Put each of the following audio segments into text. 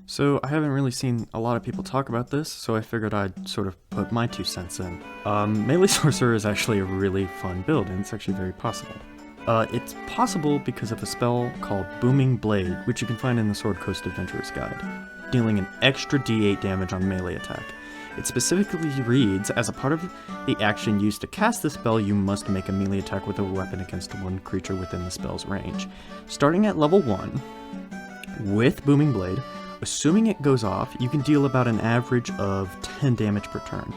So I haven't really seen a lot of people talk about this, so I figured I'd sort of put my 2 cents in. Melee Sorcerer is actually a really fun build, and it's actually very possible. It's possible because of a spell called Booming Blade, which you can find in the Sword Coast Adventurer's Guide, dealing an extra d8 damage on melee attack. It specifically reads, as a part of the action used to cast the spell, you must make a melee attack with a weapon against one creature within the spell's range. Starting at level 1, with Booming Blade, assuming it goes off, you can deal about an average of 10 damage per turn.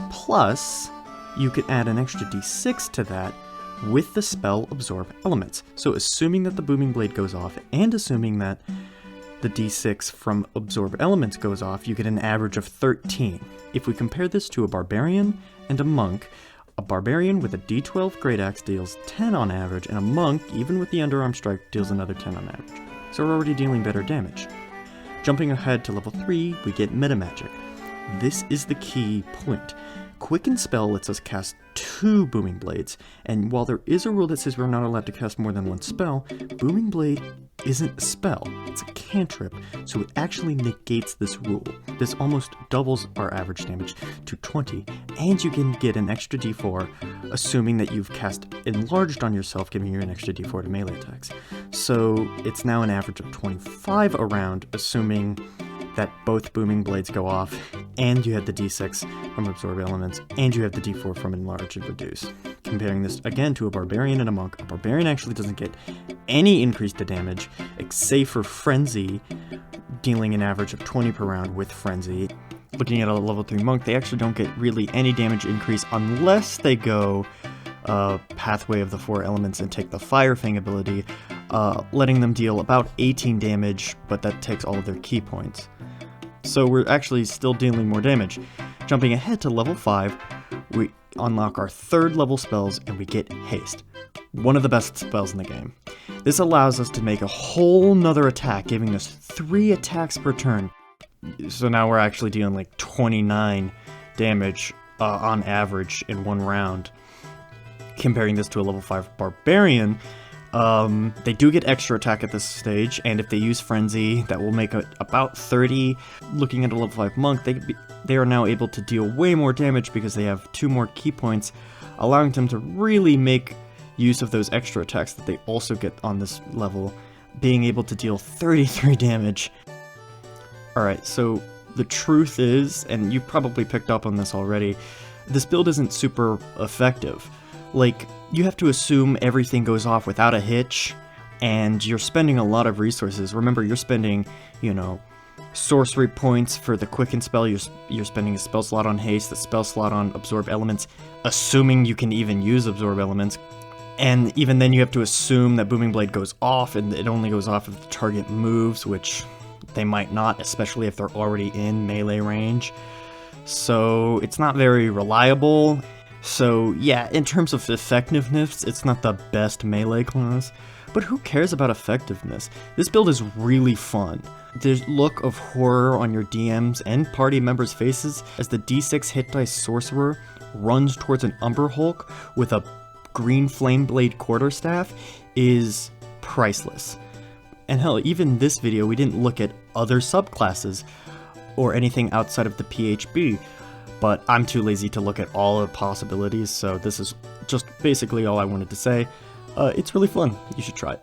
Plus, you can add an extra d6 to that with the spell Absorb Elements. So assuming that the Booming Blade goes off, and assuming that the d6 from Absorb Elements goes off, you get an average of 13. If we compare this to a Barbarian and a Monk, a Barbarian with a d12 Great Axe deals 10 on average, and a Monk, even with the Underarm Strike, deals another 10 on average. So we're already dealing better damage. Jumping ahead to level 3, we get METAMAGIC. This is the key point. Quicken Spell lets us cast 2 Booming Blades, and while there is a rule that says we're not allowed to cast more than one spell, Booming Blade isn't a spell, it's a cantrip, so it actually negates this rule. This almost doubles our average damage to 20, and you can get an extra d4, assuming that you've cast Enlarged on yourself, giving you an extra d4 to melee attacks. So it's now an average of 25 a round, assuming that both Booming Blades go off, and you have the d6 from Absorb Elements, and you have the d4 from Enlarge and Reduce. Comparing this again to a Barbarian and a Monk, a Barbarian actually doesn't get any increase to damage, except for Frenzy, dealing an average of 20 per round with Frenzy. Looking at a level 3 Monk, they actually don't get really any damage increase unless they go Pathway of the 4 Elements and take the Fire Fang ability, letting them deal about 18 damage, but that takes all of their key points. So we're actually still dealing more damage. Jumping ahead to level 5, we unlock our 3rd level spells and we get Haste. One of the best spells in the game. This allows us to make a whole nother attack, giving us 3 attacks per turn. So now we're actually dealing like 29 damage on average in one round. Comparing this to a level 5 Barbarian, they do get extra attack at this stage, and if they use Frenzy, that will make it about 30. Looking at a level 5 Monk, they are now able to deal way more damage because they have 2 more key points, allowing them to really make use of those extra attacks that they also get on this level, being able to deal 33 damage. Alright, so the truth is, and you probably picked up on this already, this build isn't super effective. Like, you have to assume everything goes off without a hitch, and you're spending a lot of resources. Remember, you're spending, sorcery points for the Quicken spell, you're spending a spell slot on Haste, a spell slot on Absorb Elements, assuming you can even use Absorb Elements, and even then you have to assume that Booming Blade goes off, and it only goes off if the target moves, which they might not, especially if they're already in melee range. So it's not very reliable. So yeah, in terms of effectiveness, it's not the best melee class, but who cares about effectiveness? This build is really fun. The look of horror on your DMs and party members' faces as the d6 hit dice Sorcerer runs towards an Umber Hulk with a green flame blade QuarterStaff is priceless. And hell, even this video we didn't look at other subclasses or anything outside of the PHB. But I'm too lazy to look at all the possibilities, so this is just basically all I wanted to say. It's really fun. You should try it.